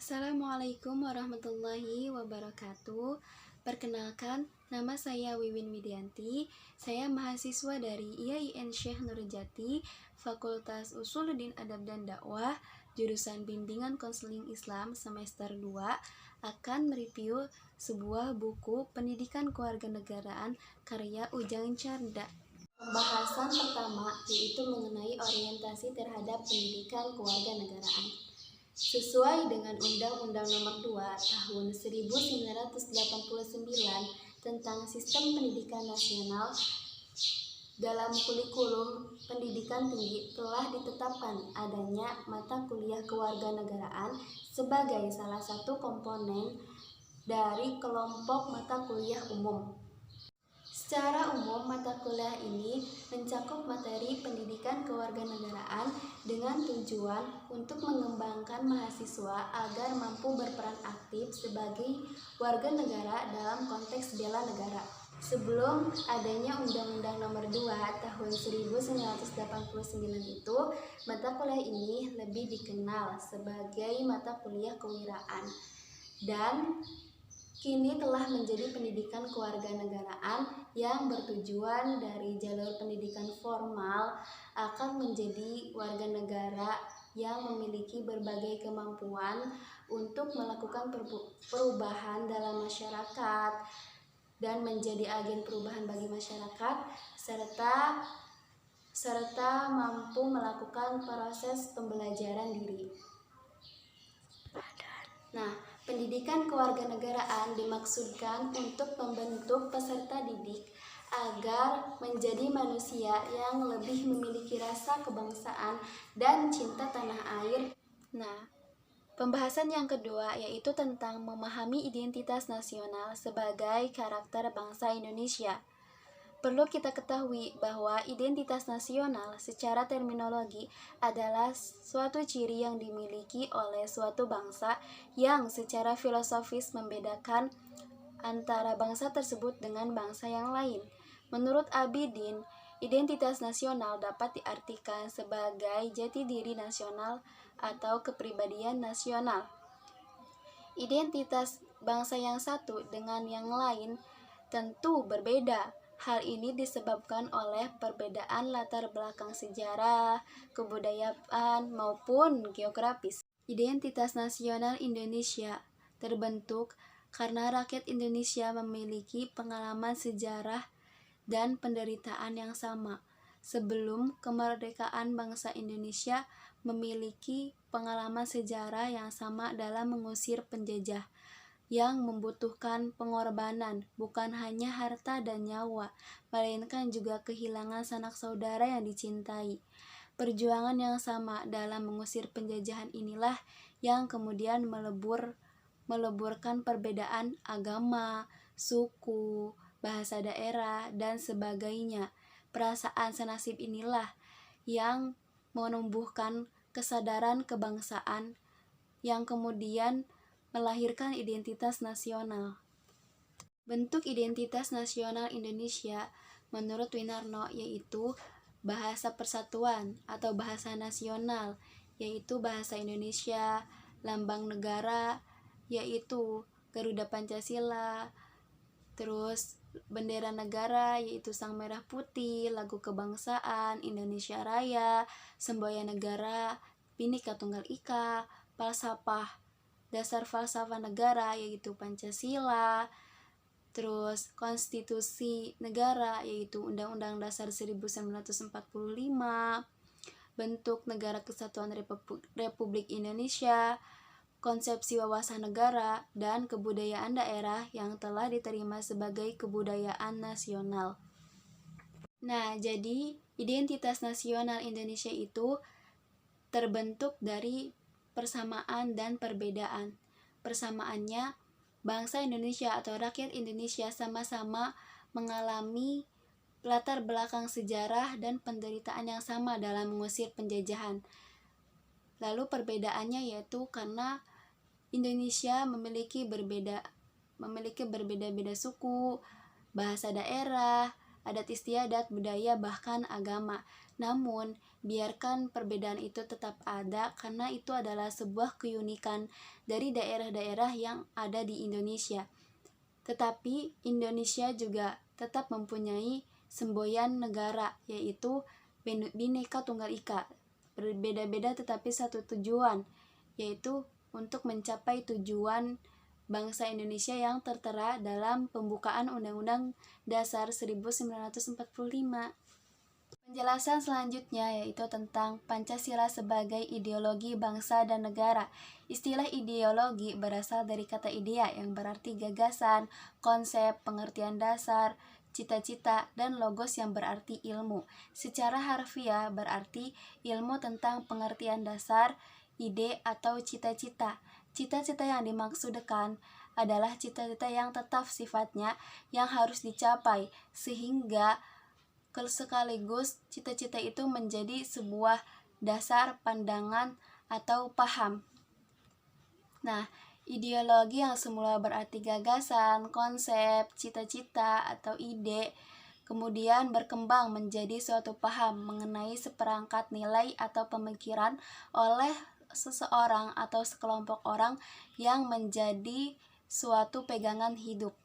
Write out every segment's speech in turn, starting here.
Assalamualaikum warahmatullahi wabarakatuh. Perkenalkan, nama saya Wiwin Widianti. Saya mahasiswa dari IAIN Syekh Nurjati, Fakultas Usuluddin Adab dan Dakwah, jurusan Bimbingan Konseling Islam semester 2, akan mereview sebuah buku Pendidikan Kewarganegaraan karya Ujang Carda. Pembahasan pertama yaitu mengenai orientasi terhadap pendidikan kewarganegaraan. Sesuai dengan Undang-Undang Nomor 2 Tahun 1989 tentang Sistem Pendidikan Nasional, dalam kurikulum pendidikan tinggi telah ditetapkan adanya mata kuliah kewarganegaraan sebagai salah satu komponen dari kelompok mata kuliah umum. Secara umum, mata kuliah ini mencakup materi pendidikan kewarganegaraan dengan tujuan untuk mengembangkan mahasiswa agar mampu berperan aktif sebagai warga negara dalam konteks bela negara. Sebelum adanya Undang-Undang Nomor 2 Tahun 1989 itu, mata kuliah ini lebih dikenal sebagai mata kuliah kewirausahaan dan kini telah menjadi pendidikan kewarganegaraan yang bertujuan dari jalur pendidikan formal akan menjadi warga negara yang memiliki berbagai kemampuan untuk melakukan perubahan dalam masyarakat dan menjadi agen perubahan bagi masyarakat serta mampu melakukan proses pembelajaran diri. Nah, pendidikan kewarganegaraan dimaksudkan untuk membentuk peserta didik agar menjadi manusia yang lebih memiliki rasa kebangsaan dan cinta tanah air. Nah, pembahasan yang kedua yaitu tentang memahami identitas nasional sebagai karakter bangsa Indonesia. Perlu kita ketahui bahwa identitas nasional secara terminologi adalah suatu ciri yang dimiliki oleh suatu bangsa yang secara filosofis membedakan antara bangsa tersebut dengan bangsa yang lain. Menurut Abidin, identitas nasional dapat diartikan sebagai jati diri nasional atau kepribadian nasional. Identitas bangsa yang satu dengan yang lain tentu berbeda. Hal ini disebabkan oleh perbedaan latar belakang sejarah, kebudayaan, maupun geografis. Identitas nasional Indonesia terbentuk karena rakyat Indonesia memiliki pengalaman sejarah dan penderitaan yang sama. Sebelum kemerdekaan, bangsa Indonesia memiliki pengalaman sejarah yang sama dalam mengusir penjajah yang membutuhkan pengorbanan, bukan hanya harta dan nyawa, melainkan juga kehilangan sanak saudara yang dicintai. Perjuangan yang sama dalam mengusir penjajahan inilah yang kemudian meleburkan perbedaan agama, suku, bahasa daerah, dan sebagainya. Perasaan senasib inilah yang menumbuhkan kesadaran kebangsaan yang kemudian melahirkan identitas nasional. Bentuk identitas nasional Indonesia menurut Winarno yaitu bahasa persatuan atau bahasa nasional, yaitu bahasa Indonesia, lambang negara yaitu Garuda Pancasila, terus bendera negara yaitu Sang Merah Putih, lagu kebangsaan Indonesia Raya, semboyan negara Bhinneka Tunggal Ika, dasar falsafah negara yaitu Pancasila, terus konstitusi negara yaitu Undang-Undang Dasar 1945, bentuk negara kesatuan Republik Indonesia, konsepsi wawasan negara, dan kebudayaan daerah yang telah diterima sebagai kebudayaan nasional. Nah, jadi identitas nasional Indonesia itu terbentuk dari persamaan dan perbedaan. Persamaannya, bangsa Indonesia atau rakyat Indonesia sama-sama mengalami latar belakang sejarah dan penderitaan yang sama dalam mengusir penjajahan. Lalu perbedaannya yaitu karena Indonesia memiliki berbeda-beda suku, bahasa daerah, adat istiadat, budaya, bahkan agama. Namun, biarkan perbedaan itu tetap ada karena itu adalah sebuah keunikan dari daerah-daerah yang ada di Indonesia. Tetapi Indonesia juga tetap mempunyai semboyan negara, yaitu Bhinneka Tunggal Ika. Berbeda-beda tetapi satu tujuan, yaitu untuk mencapai tujuan bangsa Indonesia yang tertera dalam pembukaan Undang-Undang Dasar 1945. Penjelasan selanjutnya yaitu tentang Pancasila sebagai ideologi bangsa dan negara. Istilah ideologi berasal dari kata idea yang berarti gagasan, konsep, pengertian dasar, cita-cita, dan logos yang berarti ilmu. Secara harfiah berarti ilmu tentang pengertian dasar, ide, atau cita-cita. Cita-cita yang dimaksudkan adalah cita-cita yang tetap sifatnya yang harus dicapai, sehingga sekaligus cita-cita itu menjadi sebuah dasar pandangan atau paham. Nah, ideologi yang semula berarti gagasan, konsep, cita-cita, atau ide, kemudian berkembang menjadi suatu paham mengenai seperangkat nilai atau pemikiran oleh seseorang atau sekelompok orang yang menjadi suatu pegangan hidup.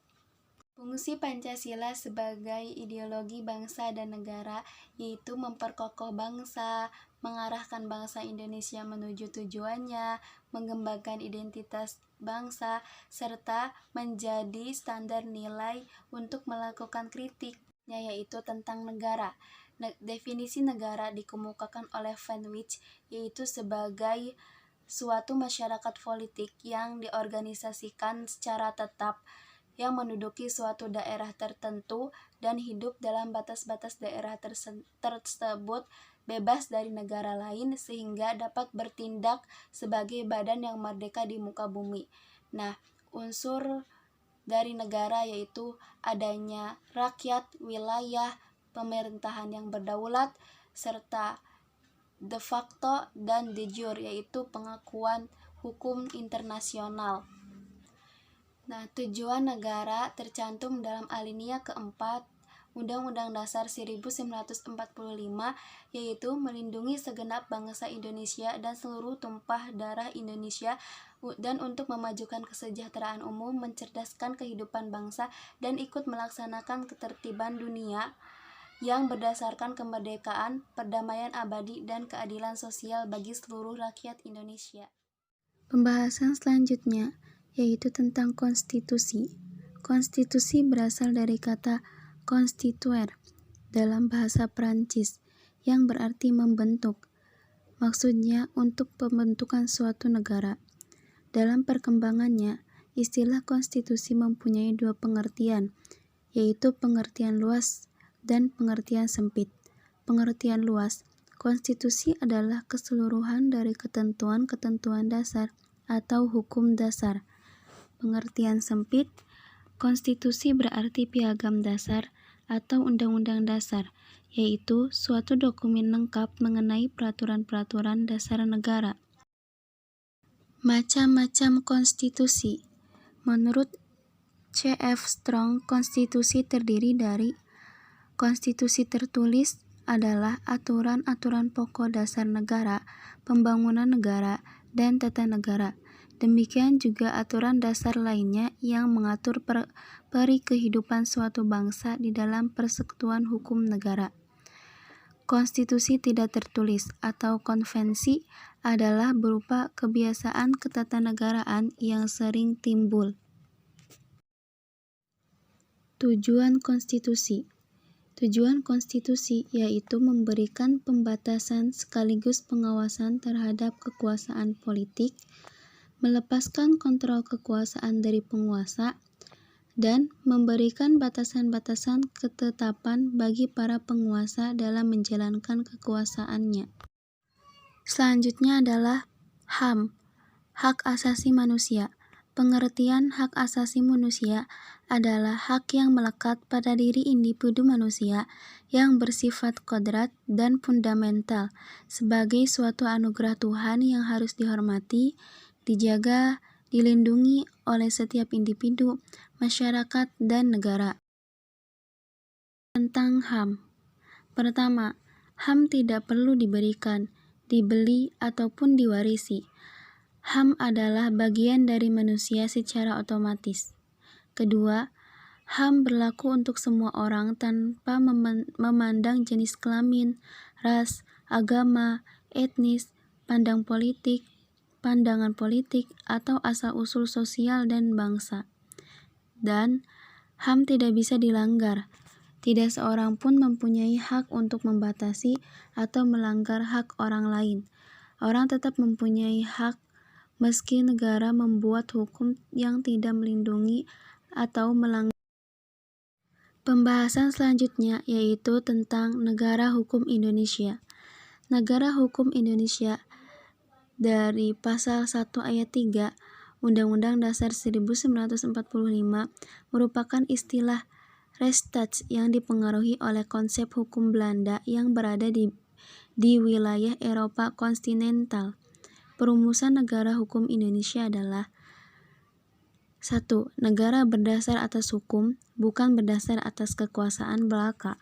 Fungsi Pancasila sebagai ideologi bangsa dan negara yaitu memperkokoh bangsa, mengarahkan bangsa Indonesia menuju tujuannya, mengembangkan identitas bangsa, serta menjadi standar nilai untuk melakukan kritiknya yaitu tentang negara. Definisi negara dikemukakan oleh Van Wijk yaitu sebagai suatu masyarakat politik yang diorganisasikan secara tetap yang menduduki suatu daerah tertentu dan hidup dalam batas-batas daerah tersebut bebas dari negara lain sehingga dapat bertindak sebagai badan yang merdeka di muka bumi. Nah, unsur dari negara yaitu adanya rakyat, wilayah, pemerintahan yang berdaulat, serta de facto dan de jure yaitu pengakuan hukum internasional. Nah, tujuan negara tercantum dalam alinea keempat Undang-Undang Dasar 1945 yaitu melindungi segenap bangsa Indonesia dan seluruh tumpah darah Indonesia dan untuk memajukan kesejahteraan umum, mencerdaskan kehidupan bangsa, dan ikut melaksanakan ketertiban dunia yang berdasarkan kemerdekaan, perdamaian abadi, dan keadilan sosial bagi seluruh rakyat Indonesia. Pembahasan selanjutnya yaitu tentang konstitusi. Konstitusi berasal dari kata constituer dalam bahasa Prancis yang berarti membentuk. Maksudnya untuk pembentukan suatu negara. Dalam perkembangannya, istilah konstitusi mempunyai dua pengertian, yaitu pengertian luas dan pengertian sempit. Pengertian luas, konstitusi adalah keseluruhan dari ketentuan-ketentuan dasar atau hukum dasar. Pengertian sempit, konstitusi berarti piagam dasar atau undang-undang dasar, yaitu suatu dokumen lengkap mengenai peraturan-peraturan dasar negara. Macam-macam konstitusi. Menurut C.F. Strong, konstitusi terdiri dari konstitusi tertulis adalah aturan-aturan pokok dasar negara, pembangunan negara, dan tata negara. Demikian juga aturan dasar lainnya yang mengatur peri kehidupan suatu bangsa di dalam persekutuan hukum negara. Konstitusi tidak tertulis atau konvensi adalah berupa kebiasaan ketatanegaraan yang sering timbul. Tujuan konstitusi. Tujuan konstitusi yaitu memberikan pembatasan sekaligus pengawasan terhadap kekuasaan politik, melepaskan kontrol kekuasaan dari penguasa, dan memberikan batasan-batasan ketetapan bagi para penguasa dalam menjalankan kekuasaannya. Selanjutnya adalah HAM, Hak Asasi Manusia. Pengertian hak asasi manusia adalah hak yang melekat pada diri individu manusia yang bersifat kodrat dan fundamental sebagai suatu anugerah Tuhan yang harus dihormati, dijaga, dilindungi oleh setiap individu, masyarakat, dan negara. Tentang HAM. Pertama, HAM tidak perlu diberikan, dibeli, ataupun diwarisi. HAM adalah bagian dari manusia secara otomatis. Kedua, HAM berlaku untuk semua orang tanpa memandang jenis kelamin, ras, agama, etnis, pandangan politik, atau asal-usul sosial dan bangsa. Dan HAM tidak bisa dilanggar. Tidak seorang pun mempunyai hak untuk membatasi atau melanggar hak orang lain. Orang tetap mempunyai hak meski negara membuat hukum yang tidak melindungi atau melanggar. Pembahasan selanjutnya yaitu tentang Negara Hukum Indonesia. Negara Hukum Indonesia dari Pasal 1 Ayat 3 Undang-Undang Dasar 1945 merupakan istilah Rechtsstaat yang dipengaruhi oleh konsep hukum Belanda yang berada di wilayah Eropa kontinental. Perumusan negara hukum Indonesia adalah 1. Negara berdasar atas hukum, bukan berdasar atas kekuasaan belaka.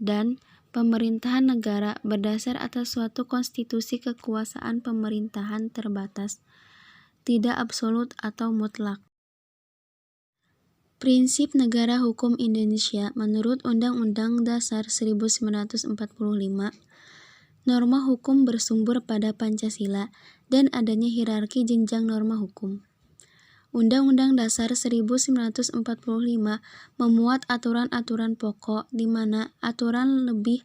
Dan pemerintahan negara berdasar atas suatu konstitusi kekuasaan pemerintahan terbatas, tidak absolut atau mutlak. Prinsip negara hukum Indonesia menurut Undang-Undang Dasar 1945, norma hukum bersumber pada Pancasila dan adanya hierarki jenjang norma hukum. Undang-Undang Dasar 1945 memuat aturan-aturan pokok di mana aturan lebih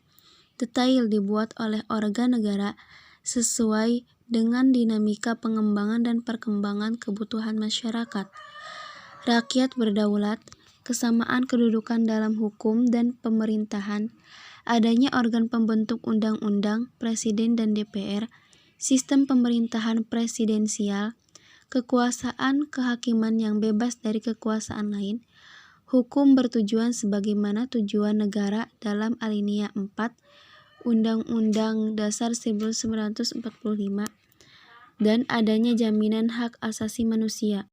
detail dibuat oleh organ negara sesuai dengan dinamika pengembangan dan perkembangan kebutuhan masyarakat. Rakyat berdaulat, kesamaan kedudukan dalam hukum dan pemerintahan, adanya organ pembentuk undang-undang, presiden dan DPR, sistem pemerintahan presidensial, kekuasaan kehakiman yang bebas dari kekuasaan lain, hukum bertujuan sebagaimana tujuan negara dalam alinea 4 Undang-Undang Dasar 1945, dan adanya jaminan hak asasi manusia.